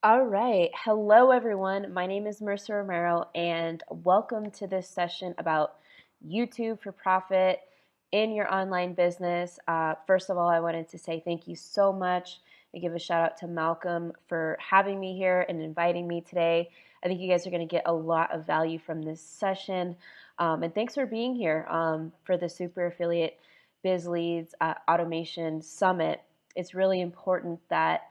All right. Hello, everyone. My name is Marissa Romero, and welcome to this session about YouTube for profit in your online business. First of all, I wanted to say thank you so much. I give a shout out to Malcolm for having me here and inviting me today. I think you guys are going to get a lot of value from this session. And thanks for being here for the Super Affiliate Biz Leads Automation Summit. It's really important that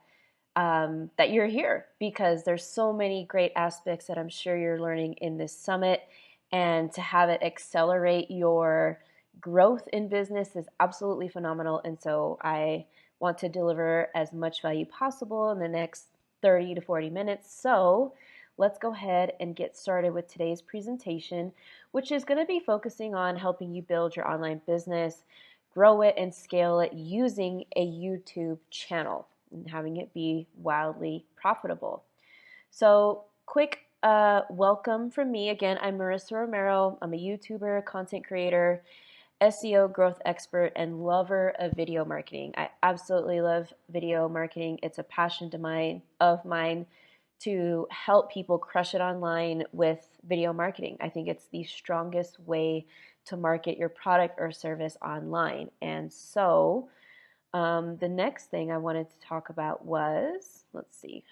you're here because there's so many great aspects that I'm sure you're learning in this summit, and to have it accelerate your growth in business is absolutely phenomenal. And so I want to deliver as much value possible in the next 30 to 40 minutes. So let's go ahead and get started with today's presentation, which is going to be focusing on helping you build your online business, grow it, and scale it using a YouTube channel and having it be wildly profitable. So, quick welcome from me. Again, I'm Marissa Romero. I'm a YouTuber, content creator, SEO growth expert, and lover of video marketing. I absolutely love video marketing. It's a passion of mine to help people crush it online with video marketing. I think it's the strongest way to market your product or service online. And so, the next thing I wanted to talk about was, let's see,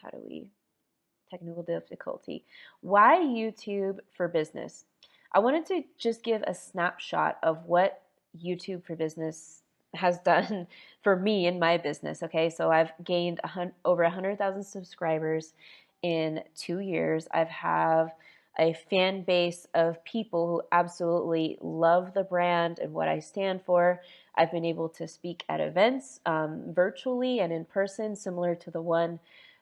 technical difficulty. Why YouTube for business? I wanted to just give a snapshot of what YouTube for business has done for me in my business. Okay, so I've gained over 100,000 subscribers in 2 years. I've have a fan base of people who absolutely love the brand and what I stand for. I've been able to speak at events virtually and in person, similar to the one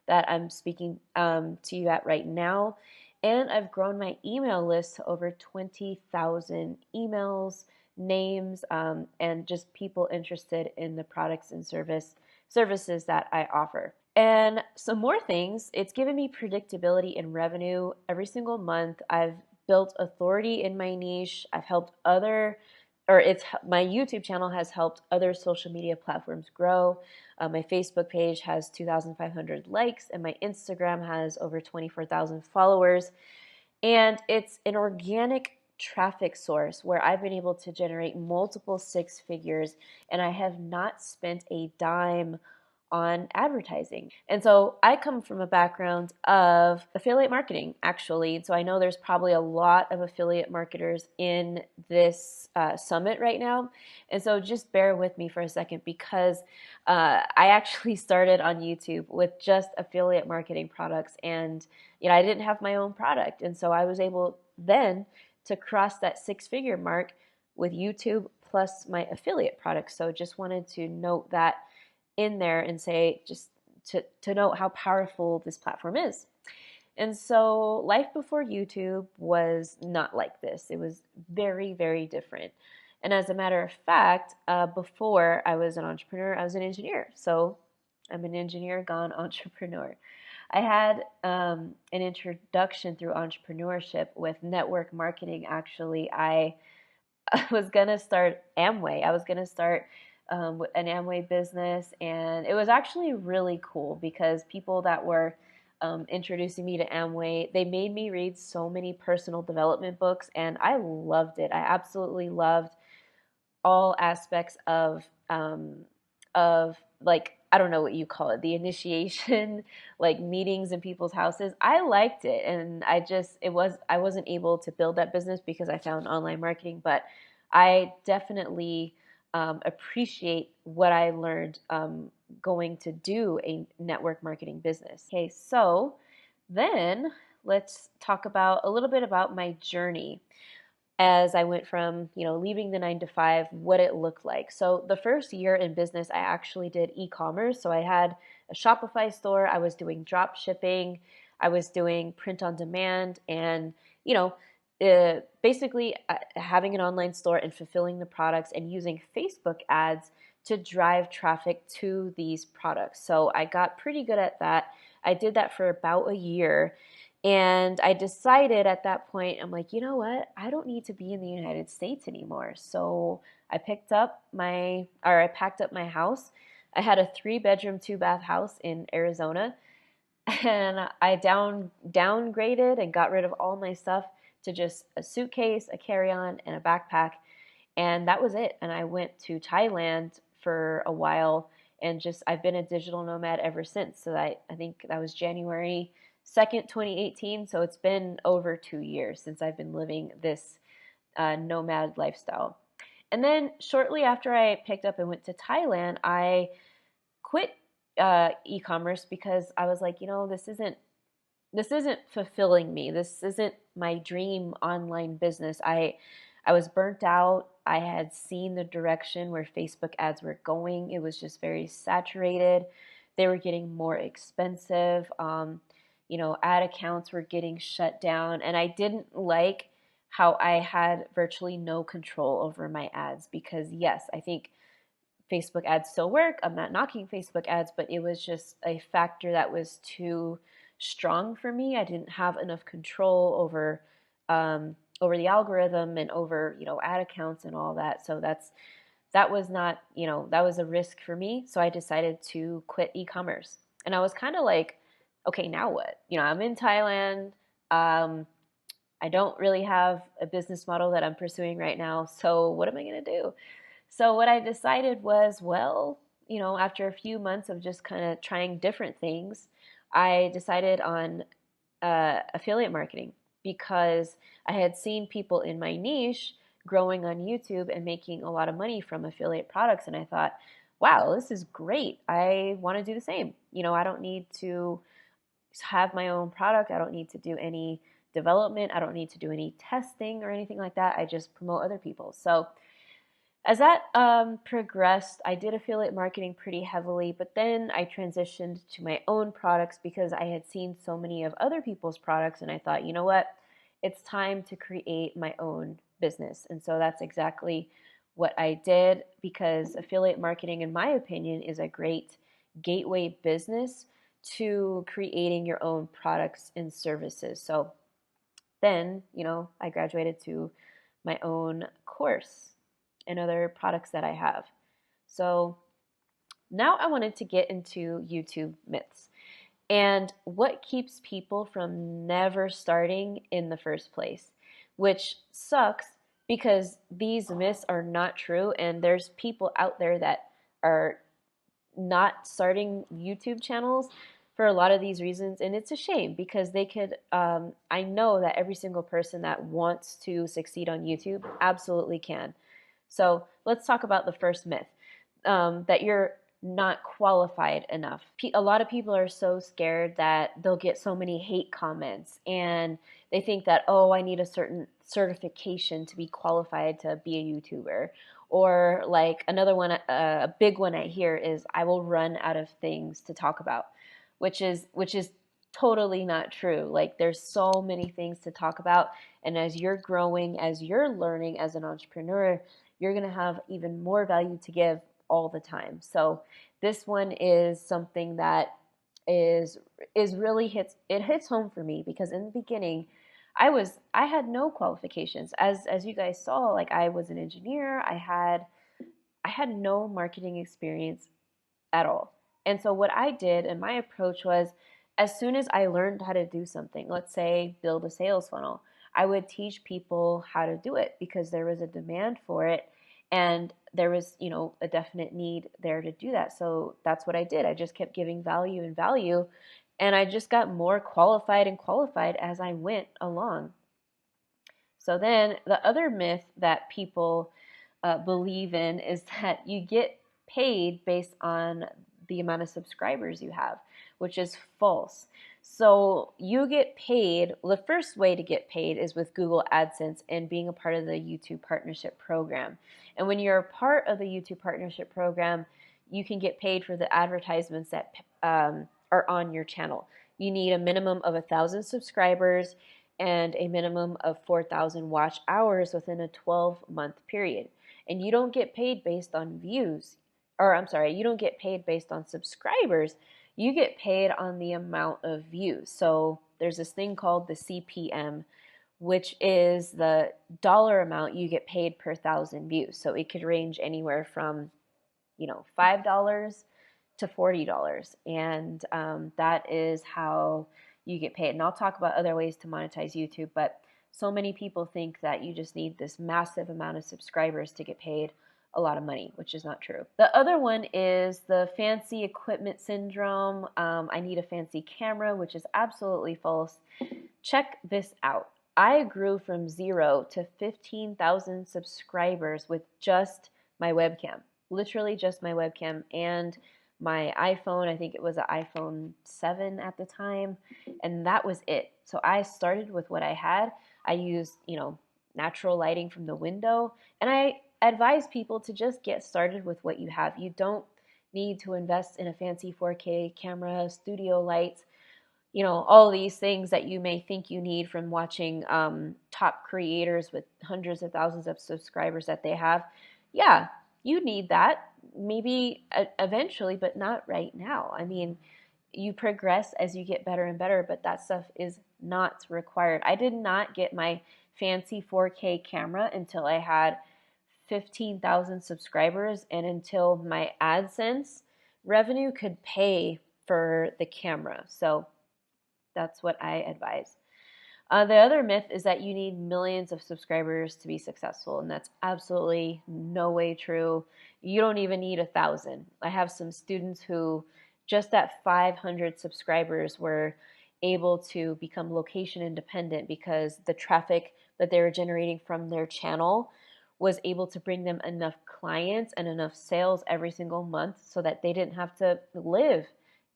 that I'm speaking to you at right now. And I've grown my email list to over 20,000 emails, names, and just people interested in the products and services that I offer. And some more things, it's given me predictability in revenue every single month. I've built authority in my niche. I've helped my YouTube channel has helped other social media platforms grow. My Facebook page has 2,500 likes, and my Instagram has over 24,000 followers. And it's an organic traffic source where I've been able to generate multiple six figures, and I have not spent a dime on advertising. And so I come from a background of affiliate marketing, actually. And so I know there's probably a lot of affiliate marketers in this summit right now. And so just bear with me for a second, because I actually started on YouTube with just affiliate marketing products, and I didn't have my own product. And so I was able then to cross that six-figure mark with YouTube plus my affiliate products. So just wanted to note that in there and say, just to note how powerful this platform is. And so life before YouTube was not like this. It was very, very different. And as a matter of fact, before I was an entrepreneur, I was an engineer. So I'm an engineer gone entrepreneur. I had an introduction through entrepreneurship with network marketing. Actually, I was going to start Amway. I was going to start an Amway business, and it was actually really cool because people that were introducing me to Amway, they made me read so many personal development books, and I loved it. I absolutely loved all aspects of like, I don't know what you call it, the initiation, like meetings in people's houses. I liked it, and I wasn't able to build that business because I found online marketing, but I definitely appreciate what I learned going to do a network marketing business. Okay, so then let's talk about a little bit about my journey as I went from, leaving the 9 to 5, what it looked like. So the first year in business, I actually did e-commerce. So I had a Shopify store. I was doing drop shipping. I was doing print on demand, and, basically having an online store and fulfilling the products and using Facebook ads to drive traffic to these products. So I got pretty good at that. I did that for about a year. And I decided at that point, I'm like, you know what? I don't need to be in the United States anymore. So I packed up my house. I had a 3-bedroom, 2-bath house in Arizona. and I downgraded and got rid of all my stuff to just a suitcase, a carry-on, and a backpack, and that was it. And I went to Thailand for a while, and just I've been a digital nomad ever since. So I think that was January 2nd, 2018. So it's been over 2 years since I've been living this nomad lifestyle. And then shortly after I picked up and went to Thailand, I quit e-commerce because I was like, this isn't fulfilling me. This isn't my dream online business. I was burnt out. I had seen the direction where Facebook ads were going. It was just very saturated. They were getting more expensive. Ad accounts were getting shut down, and I didn't like how I had virtually no control over my ads because yes, I think Facebook ads still work. I'm not knocking Facebook ads, but it was just a factor that was too strong for me. I didn't have enough control over the algorithm and over ad accounts and all that. So that was not that was a risk for me. So I decided to quit e-commerce, and I was kind of like, okay, now what? I'm in Thailand. I don't really have a business model that I'm pursuing right now. So what am I going to do? So what I decided was, well, after a few months of just kind of trying different things, I decided on affiliate marketing because I had seen people in my niche growing on YouTube and making a lot of money from affiliate products. And I thought, wow, this is great. I want to do the same. I don't need to have my own product. I don't need to do any development. I don't need to do any testing or anything like that. I just promote other people. So as that progressed, I did affiliate marketing pretty heavily, but then I transitioned to my own products because I had seen so many of other people's products, and I thought, you know what? It's time to create my own business. And so that's exactly what I did, because affiliate marketing, in my opinion, is a great gateway business to creating your own products and services. So then, I graduated to my own course and other products that I have. So now I wanted to get into YouTube myths and what keeps people from never starting in the first place, which sucks because these myths are not true, and there's people out there that are not starting YouTube channels for a lot of these reasons, and it's a shame because they could I know that every single person that wants to succeed on YouTube absolutely can. So let's talk about the first myth, that you're not qualified enough. A lot of people are so scared that they'll get so many hate comments, and they think that, oh, I need a certain certification to be qualified to be a YouTuber. Or like another one, a big one I hear is, I will run out of things to talk about, which is totally not true. Like, there's so many things to talk about, and as you're growing, as you're learning as an entrepreneur, you're going to have even more value to give all the time. So this one is something that is really hits home for me, because in the beginning I had no qualifications. As you guys saw, like, I was an engineer. I had no marketing experience at all. And so what I did, and my approach was, as soon as I learned how to do something, let's say build a sales funnel, I would teach people how to do it because there was a demand for it, and there was, a definite need there to do that. So that's what I did. I just kept giving value and value, and I just got more qualified and qualified as I went along. So then the other myth that people believe in is that you get paid based on the amount of subscribers you have, which is false. So you get paid, the first way to get paid is with Google AdSense and being a part of the YouTube Partnership Program. And when you're a part of the YouTube Partnership Program, you can get paid for the advertisements that are on your channel. You need a minimum of 1,000 subscribers and a minimum of 4,000 watch hours within a 12-month period. And you don't get paid based on views, or I'm sorry, you don't get paid based on subscribers. You get paid on the amount of views. So there's this thing called the CPM, which is the dollar amount you get paid per 1,000 views. So it could range anywhere from, $5 to $40. And that is how you get paid. And I'll talk about other ways to monetize YouTube, but so many people think that you just need this massive amount of subscribers to get paid a lot of money, which is not true. The other one is the fancy equipment syndrome. I need a fancy camera, which is absolutely false. Check this out. I grew from 0 to 15,000 subscribers with just my webcam, literally just my webcam and my iPhone. I think it was an iPhone 7 at the time, and that was it. So I started with what I had. I used, natural lighting from the window, and I advise people to just get started with what you have. You don't need to invest in a fancy 4K camera, studio lights, all these things that you may think you need from watching top creators with hundreds of thousands of subscribers that they have. Yeah, you need that maybe eventually, but not right now. I mean, you progress as you get better and better, but that stuff is not required. I did not get my fancy 4K camera until I had 15,000 subscribers and until my AdSense revenue could pay for the camera. So that's what I advise. The other myth is that you need millions of subscribers to be successful, and that's absolutely no way true. You don't even need 1,000. I have some students who just at 500 subscribers were able to become location independent because the traffic that they were generating from their channel was able to bring them enough clients and enough sales every single month so that they didn't have to live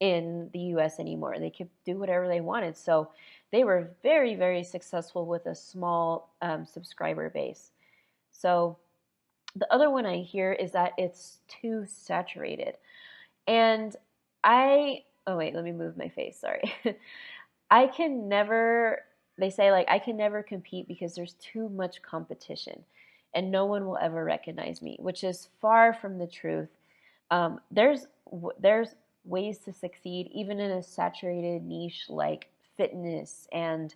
in the US anymore. They could do whatever they wanted. So they were very, very successful with a small subscriber base. So the other one I hear is that it's too saturated. And oh wait, let me move my face, sorry. I can never, they say I can never compete because there's too much competition and no one will ever recognize me, which is far from the truth. There's ways to succeed even in a saturated niche like fitness and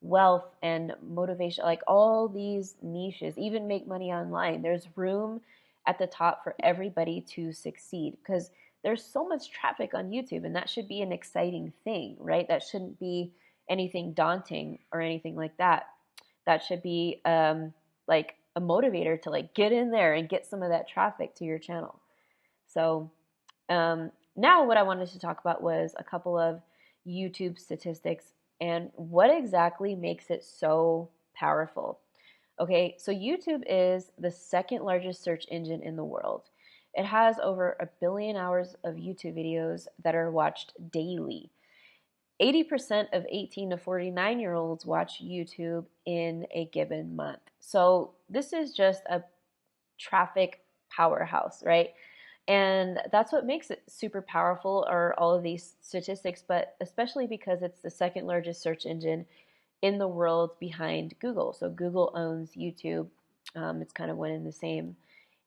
wealth and motivation, like all these niches, even make money online. There's room at the top for everybody to succeed because there's so much traffic on YouTube, and that should be an exciting thing, right? That shouldn't be anything daunting or anything like that. That should be like a motivator to get in there and get some of that traffic to your channel. So now what I wanted to talk about was a couple of YouTube statistics and what exactly makes it so powerful. Okay, so YouTube is the second largest search engine in the world. It has over 1 billion hours of YouTube videos that are watched daily. 80% of 18 to 49-year-olds watch YouTube in a given month. So this is just a traffic powerhouse, right? And that's what makes it super powerful, are all of these statistics, but especially because it's the second largest search engine in the world behind Google. So Google owns YouTube. It's kind of one and the same.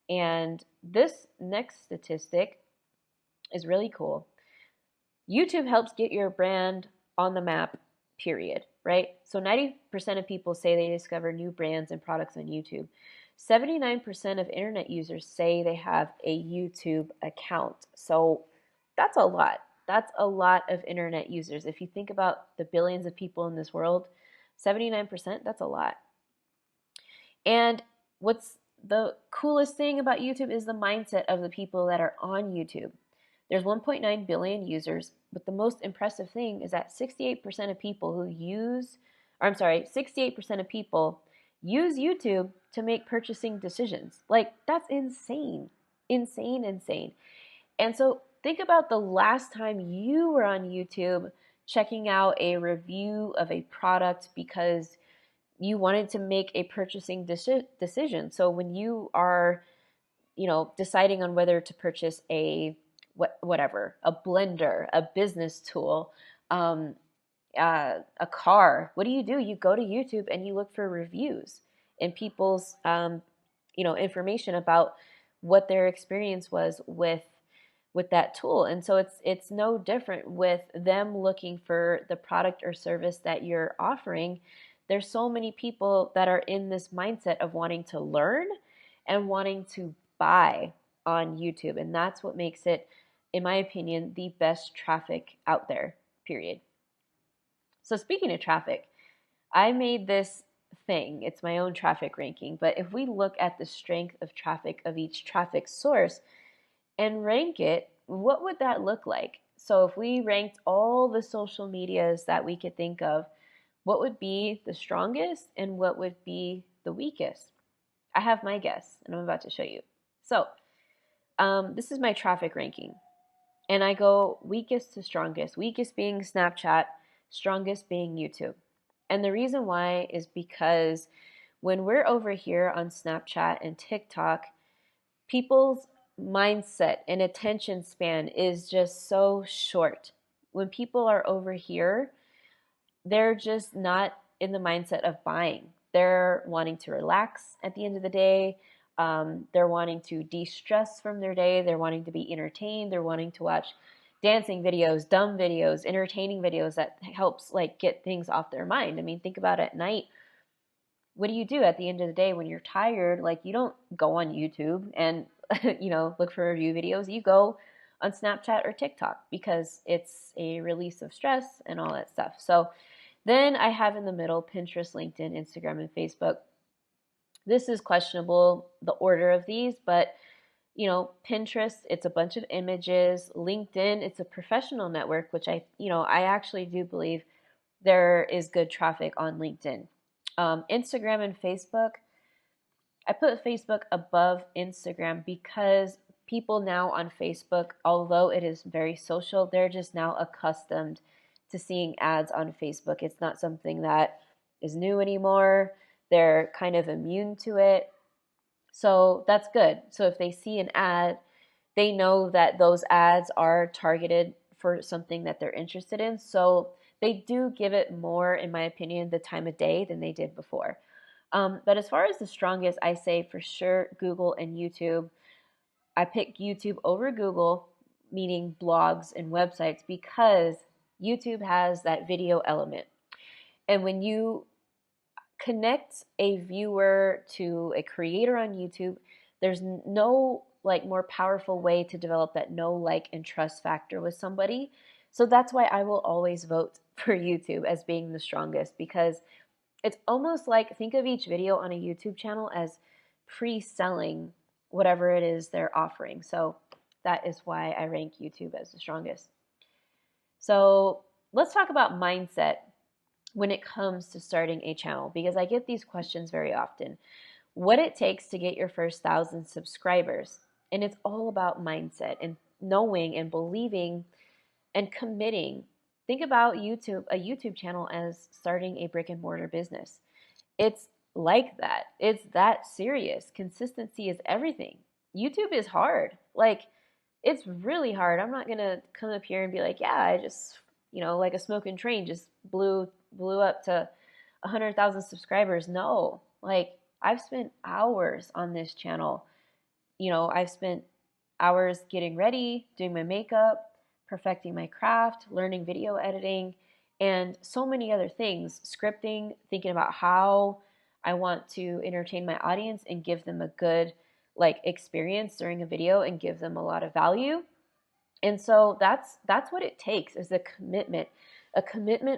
And this next statistic is really cool. YouTube helps get your brand on the map, period, right? So 90% of people say they discover new brands and products on YouTube. 79% of internet users say they have a YouTube account. So that's a lot. That's a lot of internet users. If you think about the billions of people in this world, 79%, that's a lot. And what's the coolest thing about YouTube is the mindset of the people that are on YouTube. There's 1.9 billion users, but the most impressive thing is that 68% of people 68% of people use YouTube to make purchasing decisions. That's insane. Insane. And so think about the last time you were on YouTube checking out a review of a product because you wanted to make a purchasing decision. So when you are, deciding on whether to purchase a blender, a business tool, a car, what do? You go to YouTube and you look for reviews and people's, information about what their experience was with that tool. And so it's no different with them looking for the product or service that you're offering. There's so many people that are in this mindset of wanting to learn and wanting to buy on YouTube. And that's what makes it in my opinion, the best traffic out there, period. So speaking of traffic, I made this thing. It's my own traffic ranking. But if we look at the strength of traffic of each traffic source and rank it, what would that look like? So if we ranked all the social medias that we could think of, what would be the strongest and what would be the weakest? I have my guess, and I'm about to show you. So this is my traffic ranking. And I go weakest to strongest, weakest being Snapchat, strongest being YouTube. And the reason why is because when we're over here on Snapchat and TikTok, people's mindset and attention span is just so short. When people are over here, they're just not in the mindset of buying. They're wanting to relax at the end of the day. They're wanting to de-stress from their day. They're wanting to be entertained. They're wanting to watch dancing videos, dumb videos, entertaining videos that helps like get things off their mind. I mean, think about it at night. What do you do at the end of the day when you're tired? Like, you don't go on YouTube and look for review videos. You go on Snapchat or TikTok because it's a release of stress and all that stuff. So then I have in the middle Pinterest, LinkedIn, Instagram, and Facebook. This is questionable, the order of these, but Pinterest, it's a bunch of images. LinkedIn, it's a professional network, which I actually do believe there is good traffic on LinkedIn. Instagram and Facebook, I put Facebook above Instagram because people now on Facebook, although it is very social, they're just now accustomed to seeing ads on Facebook. It's not something that is new anymore. They're kind of immune to it. So that's good. So if they see an ad, they know that those ads are targeted for something that they're interested in. So they do give it more, in my opinion, the time of day than they did before. But as far as the strongest, I say for sure Google and YouTube. I pick YouTube over Google, meaning blogs and websites, because YouTube has that video element. And when you connect a viewer to a creator on YouTube, there's no more powerful way to develop that know, like, and trust factor with somebody. So that's why I will always vote for YouTube as being the strongest, because it's almost like, think of each video on a YouTube channel as pre-selling whatever it is they're offering. So that is why I rank YouTube as the strongest. So let's talk about mindset when it comes to starting a channel, because I get these questions very often. What it takes to get your first 1,000 subscribers. And it's all about mindset and knowing and believing and committing. Think about a YouTube channel as starting a brick and mortar business. It's like that. It's that serious. Consistency is everything. YouTube is hard. It's really hard. I'm not going to come up here and be like, yeah, I just, like a smoking train, just blew up to 100,000 subscribers. No, I've spent hours on this channel. I've spent hours getting ready, doing my makeup, perfecting my craft, learning video editing, and so many other things, scripting, thinking about how I want to entertain my audience and give them a good experience during a video and give them a lot of value. And so that's what it takes, is a commitment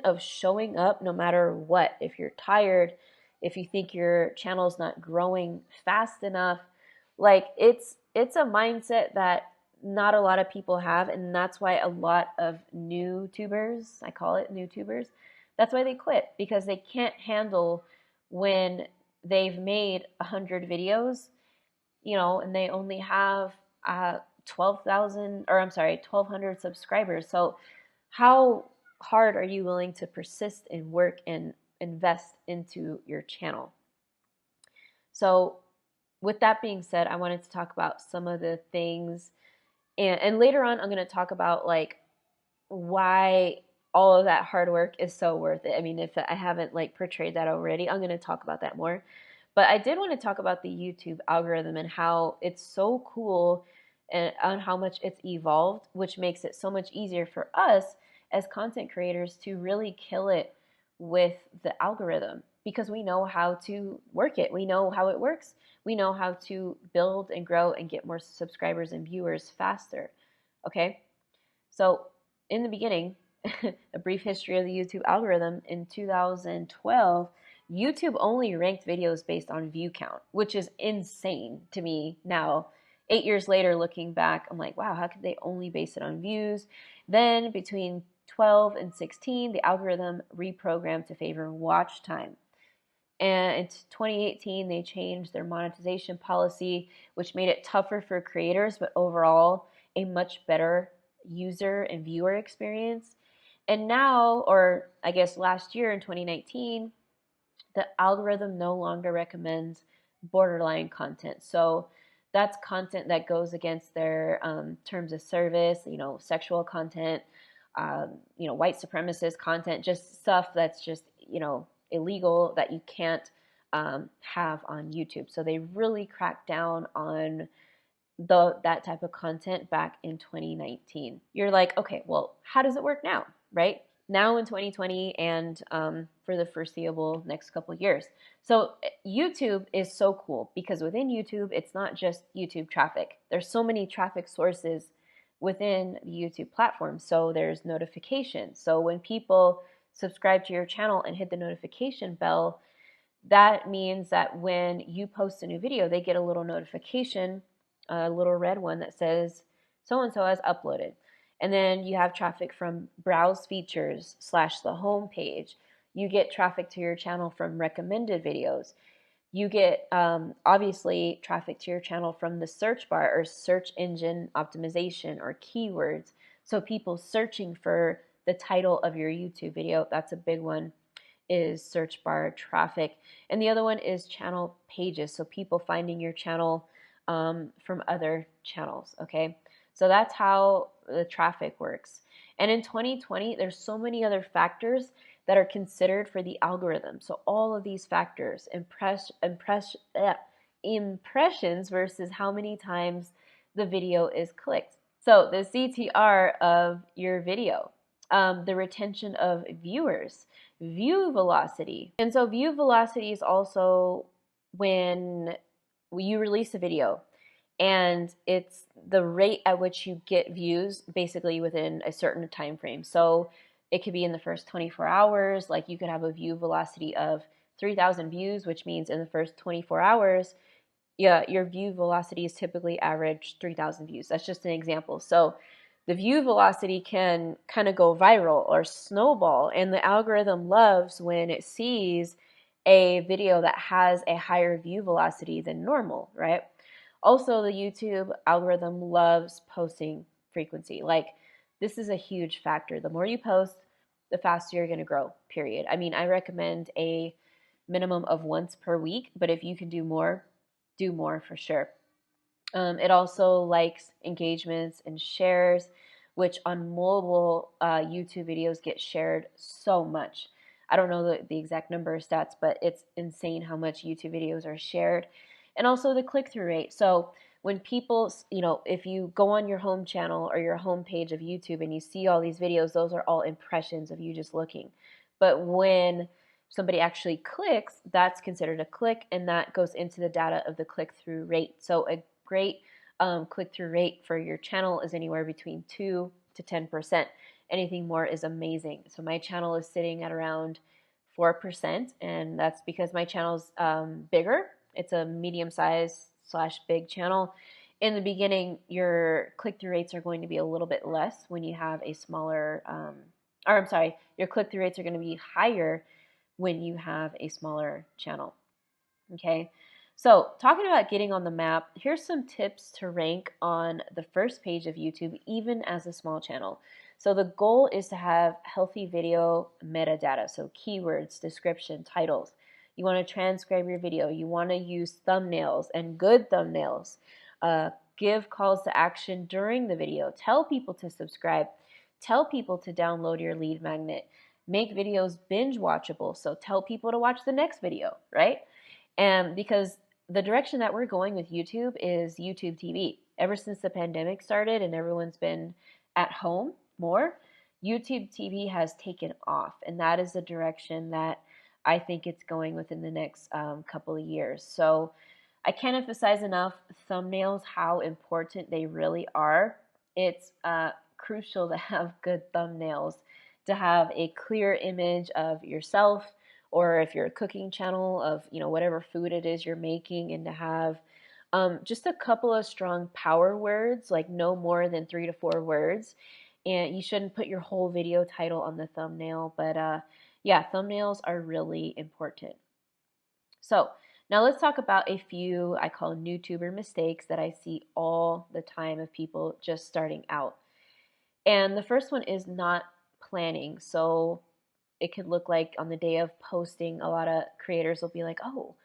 of showing up no matter what. If you're tired, if you think your channel's not growing fast enough, it's a mindset that not a lot of people have, and that's why a lot of new tubers, I call it new tubers, that's why they quit, because they can't handle when they've made 100 videos, and they only have 1,200 subscribers. So how hard are you willing to persist and work and invest into your channel? So with that being said, I wanted to talk about some of the things, and later on I'm going to talk about why all of that hard work is so worth it. I mean, if I haven't portrayed that already, I'm going to talk about that more. But I did want to talk about the YouTube algorithm and how it's so cool, and on how much it's evolved, which makes it so much easier for us as content creators to really kill it with the algorithm, because we know how to work it. We know how it works. We know how to build and grow and get more subscribers and viewers faster. Okay? So in the beginning, a brief history of the YouTube algorithm, in 2012, YouTube only ranked videos based on view count, which is insane to me now. 8 years later, looking back, I'm like, wow, how could they only base it on views? Then between 12 and 16, the algorithm reprogrammed to favor watch time. And in 2018, they changed their monetization policy, which made it tougher for creators, but overall a much better user and viewer experience. And now, or I guess last year in 2019, the algorithm no longer recommends borderline content. So that's content that goes against their terms of service, sexual content, white supremacist content, just stuff that's just, illegal that you can't have on YouTube. So they really cracked down on that type of content back in 2019. You're like, okay, well, how does it work now, right? Now in 2020 and for the foreseeable next couple of years. So YouTube is so cool because within YouTube, it's not just YouTube traffic. There's so many traffic sources within the YouTube platform. So there's notifications. So when people subscribe to your channel and hit the notification bell, that means that when you post a new video, they get a little notification, a little red one that says so-and-so has uploaded. And then you have traffic from browse features / the home page. You get traffic to your channel from recommended videos. You get, obviously, traffic to your channel from the search bar or search engine optimization or keywords. So people searching for the title of your YouTube video, that's a big one, is search bar traffic. And the other one is channel pages. So people finding your channel from other channels, okay? So that's how the traffic works. And in 2020, there's so many other factors that are considered for the algorithm. So all of these factors, impressions versus how many times the video is clicked. So the CTR of your video, the retention of viewers, view velocity. And so view velocity is also when you release a video and it's the rate at which you get views basically within a certain time frame. So it could be in the first 24 hours, like you could have a view velocity of 3,000 views, which means in the first 24 hours, your view velocity is typically average 3,000 views. That's just an example. So the view velocity can kind of go viral or snowball, and the algorithm loves when it sees a video that has a higher view velocity than normal, right? Also, the YouTube algorithm loves posting frequency. Like, this is a huge factor. The more you post, the faster you're going to grow, period. I mean, I recommend a minimum of once per week, but if you can do more for sure. It also likes engagements and shares, which on mobile YouTube videos get shared so much. I don't know the exact number of stats, but it's insane how much YouTube videos are shared. And also the click-through rate. So when people, if you go on your home channel or your home page of YouTube and you see all these videos, those are all impressions of you just looking. But when somebody actually clicks, that's considered a click, and that goes into the data of the click-through rate. So a great click-through rate for your channel is anywhere between 2 to 10%. Anything more is amazing. So my channel is sitting at around 4%, and that's because my channel's bigger. It's a medium-sized / big channel. In the beginning, your click-through rates are going to be a little bit less when you have a smaller, your click-through rates are going to be higher when you have a smaller channel. Okay, so talking about getting on the map, here's some tips to rank on the first page of YouTube, even as a small channel. So the goal is to have healthy video metadata, so keywords, description, titles. You want to transcribe your video. You want to use thumbnails and good thumbnails. Give calls to action during the video. Tell people to subscribe. Tell people to download your lead magnet. Make videos binge watchable. So tell people to watch the next video, right? And because the direction that we're going with YouTube is YouTube TV. Ever since the pandemic started and everyone's been at home more, YouTube TV has taken off. And that is the direction that I think it's going within the next couple of years. So I can't emphasize enough thumbnails, how important they really are. It's crucial to have good thumbnails, to have a clear image of yourself, or if you're a cooking channel of, whatever food it is you're making, and to have just a couple of strong power words, like no more than 3 to 4 words. And you shouldn't put your whole video title on the thumbnail, but yeah, thumbnails are really important. So now let's talk about a few I call YouTuber mistakes that I see all the time of people just starting out. And the first one is not planning. So it could look like on the day of posting, a lot of creators will be like, oh,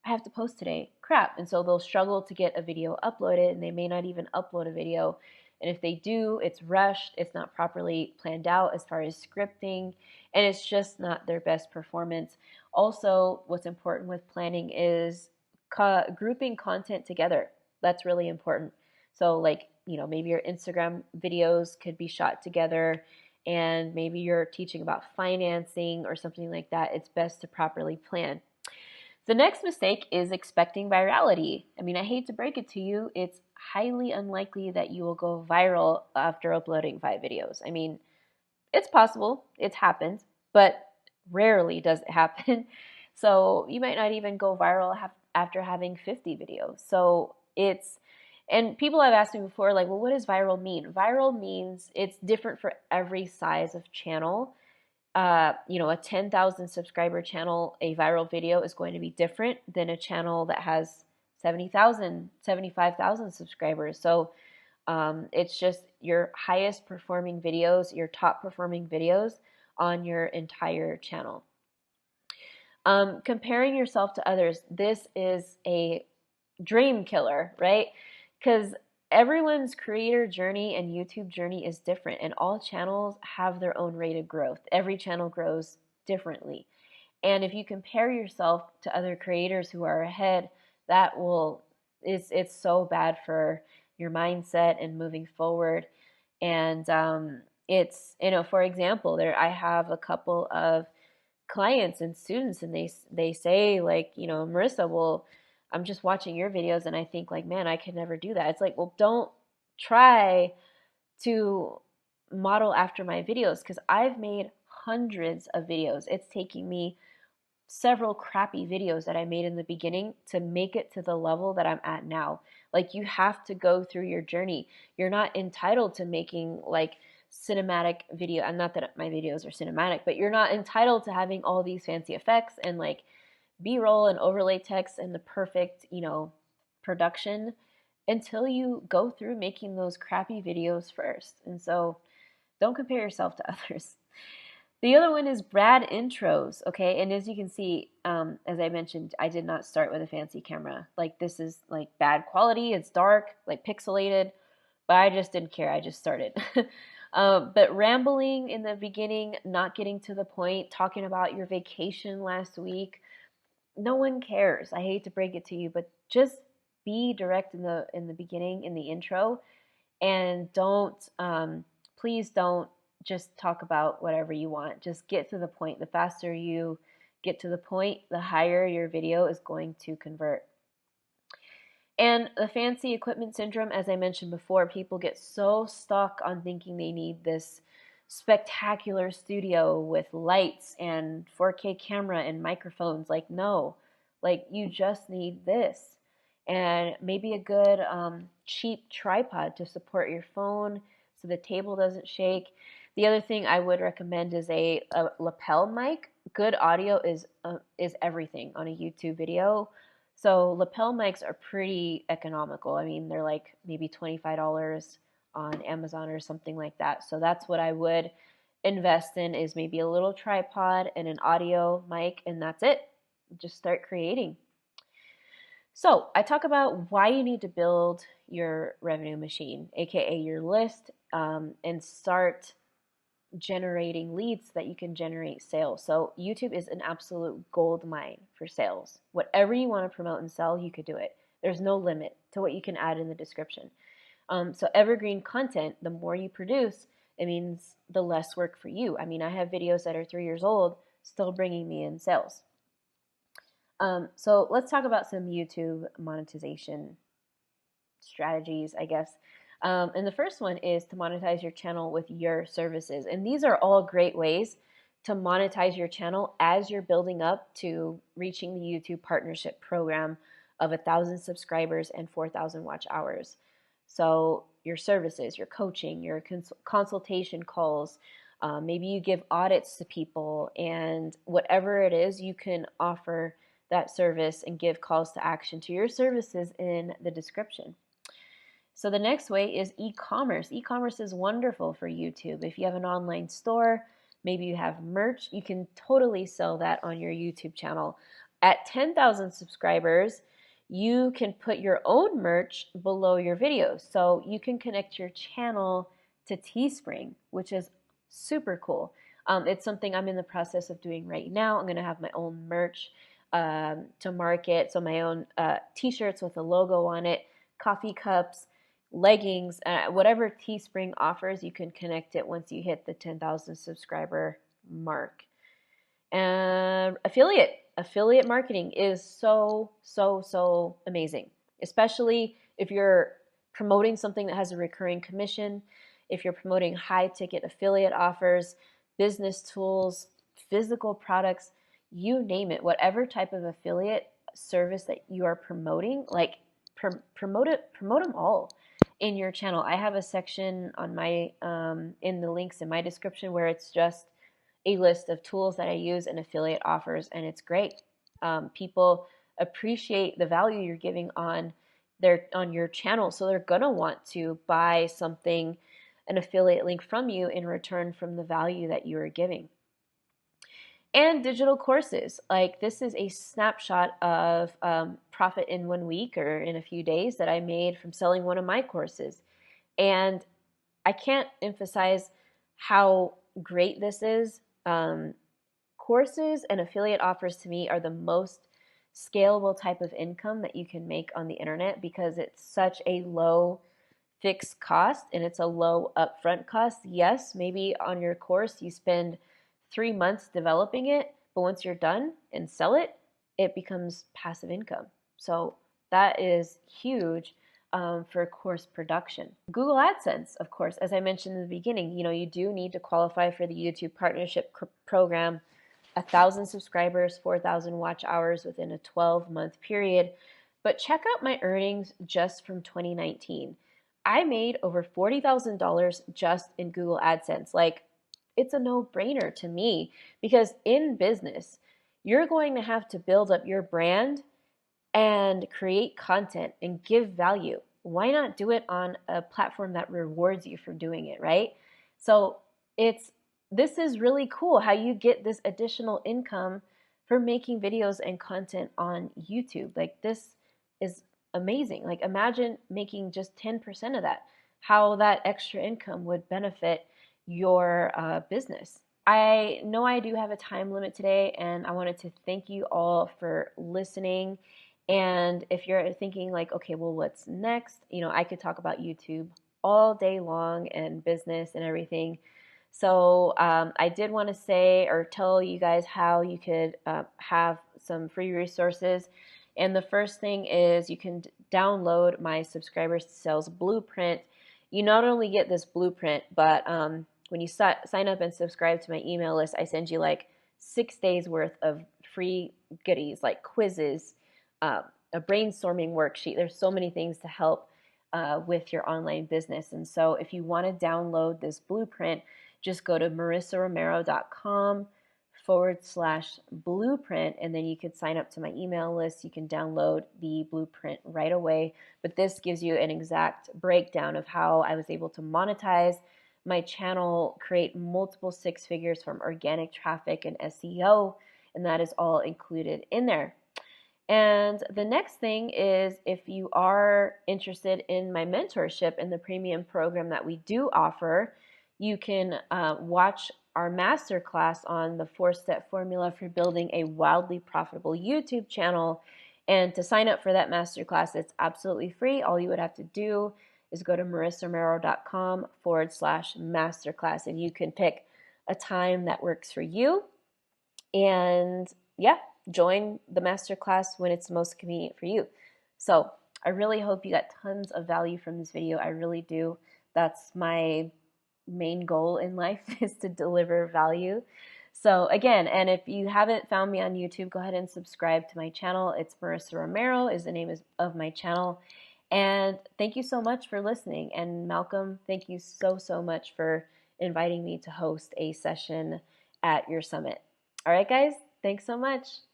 I have to post today. Crap. And so they'll struggle to get a video uploaded, and they may not even upload a video. And if they do, it's rushed, it's not properly planned out as far as scripting, and it's just not their best performance. Also, what's important with planning is grouping content together. That's really important. So like, maybe your Instagram videos could be shot together, and maybe you're teaching about financing or something like that. It's best to properly plan. The next mistake is expecting virality. I mean, I hate to break it to you, it's highly unlikely that you will go viral after uploading 5 videos. I mean, it's possible, it's happened, but rarely does it happen. So you might not even go viral after having 50 videos. So and people have asked me before, like, well, what does viral mean? Viral means it's different for every size of channel. A 10,000 subscriber channel, a viral video is going to be different than a channel that has 70,000, 75,000 subscribers. So it's just your highest performing videos, your top performing videos on your entire channel. Comparing yourself to others, this is a dream killer, right? Because everyone's creator journey and YouTube journey is different, and all channels have their own rate of growth. Every channel grows differently. And if you compare yourself to other creators who are ahead, it's so bad for your mindset and moving forward. And it's, for example, I have a couple of clients and students, and they say, like, Marissa, well, I'm just watching your videos and I think, like, man, I could never do that. It's like, well, don't try to model after my videos, because I've made hundreds of videos. It's taking me several crappy videos that I made in the beginning to make it to the level that I'm at now. Like, you have to go through your journey. You're not entitled to making like cinematic video, and not that my videos are cinematic, but you're not entitled to having all these fancy effects and like B-roll and overlay text and the perfect, production, until you go through making those crappy videos first. And so don't compare yourself to others. The other one is bad intros, okay? And as you can see, as I mentioned, I did not start with a fancy camera. Like, this is like bad quality, it's dark, like pixelated, but I just didn't care, I just started. But rambling in the beginning, not getting to the point, talking about your vacation last week, no one cares. I hate to break it to you, but just be direct in the beginning, in the intro, and please don't just talk about whatever you want. Just get to the point. The faster you get to the point, the higher your video is going to convert. And the fancy equipment syndrome, as I mentioned before, people get so stuck on thinking they need this spectacular studio with lights and 4K camera and microphones. Like, no, like, you just need this. And maybe a good cheap tripod to support your phone so the table doesn't shake. The other thing I would recommend is a lapel mic. Good audio is everything on a YouTube video. So lapel mics are pretty economical. I mean, they're like maybe $25 on Amazon or something like that. So that's what I would invest in, is maybe a little tripod and an audio mic, and that's it. Just start creating. So I talk about why you need to build your revenue machine, aka your list, and start generating leads so that you can generate sales. So YouTube is an absolute gold mine for sales. Whatever you want to promote and sell, you could do it. There's no limit to what you can add in the description. So evergreen content, the more you produce, it means the less work for you. I mean, I have videos that are 3 years old still bringing me in sales. So let's talk about some YouTube monetization strategies, I guess. And the first one is to monetize your channel with your services. And these are all great ways to monetize your channel as you're building up to reaching the YouTube partnership program of 1,000 subscribers and 4,000 watch hours. So your services, your coaching, your consultation calls, maybe you give audits to people, and whatever it is, you can offer that service and give calls to action to your services in the description. So the next way is e-commerce. E-commerce is wonderful for YouTube. If you have an online store, maybe you have merch, you can totally sell that on your YouTube channel. At 10,000 subscribers, you can put your own merch below your videos. So you can connect your channel to Teespring, which is super cool. It's something I'm in the process of doing right now. I'm going to have my own merch to market. So my own t-shirts with a logo on it, coffee cups, leggings, whatever Teespring offers, you can connect it once you hit the 10,000 subscriber mark. And affiliate marketing is so amazing, especially if you're promoting something that has a recurring commission, if you're promoting high ticket affiliate offers, business tools, physical products, you name it, whatever type of affiliate service that you are promoting, like promote them all in your channel. I have a section on my in the links in my description where it's just a list of tools that I use and affiliate offers, and it's great. People appreciate the value you're giving on your channel, so they're gonna want to buy something, an affiliate link from you in return from the value that you are giving. And digital courses, like this is a snapshot of profit in 1 week or in a few days that I made from selling one of my courses. And I can't emphasize how great this is. Courses and affiliate offers to me are the most scalable type of income that you can make on the internet because it's such a low fixed cost and it's a low upfront cost. Yes, maybe on your course you spend 3 months developing it, but once you're done and sell it, it becomes passive income. So that is huge for course production. Google AdSense, of course, as I mentioned in the beginning, you do need to qualify for the YouTube partnership program, 1,000 subscribers, 4,000 watch hours within a 12-month period. But check out my earnings just from 2019. I made over $40,000 just in Google AdSense. Like, it's a no-brainer to me because in business, you're going to have to build up your brand and create content and give value. Why not do it on a platform that rewards you for doing it, right? So this is really cool how you get this additional income for making videos and content on YouTube. Like, this is amazing. Like, imagine making just 10% of that, how that extra income would benefit your business. I know I do have a time limit today, and I wanted to thank you all for listening. And if you're thinking like, okay, well, what's next? I could talk about YouTube all day long and business and everything. So I did want to say or tell you guys how you could have some free resources. And the first thing is you can download my subscriber sales blueprint. You not only get this blueprint, but when you sign up and subscribe to my email list, I send you like 6 days worth of free goodies like quizzes, a brainstorming worksheet. There's so many things to help with your online business. And so if you want to download this blueprint, just go to marissaromero.com/blueprint, and then you could sign up to my email list. You can download the blueprint right away. But this gives you an exact breakdown of how I was able to monetize my channel, create multiple 6 figures from organic traffic and SEO, and that is all included in there. And the next thing is, if you are interested in my mentorship and the premium program that we do offer, you can watch our masterclass on the 4-step formula for building a wildly profitable YouTube channel. And to sign up for that masterclass, it's absolutely free. All you would have to do is go to marissaromero.com/masterclass, and you can pick a time that works for you. And yeah, join the masterclass when it's most convenient for you. So I really hope you got tons of value from this video. I really do. That's my main goal in life is to deliver value. So again, and if you haven't found me on YouTube, go ahead and subscribe to my channel. It's Marissa Romero is the name of my channel. And thank you so much for listening. And Malcolm, thank you so much for inviting me to host a session at your summit. All right, guys, thanks so much.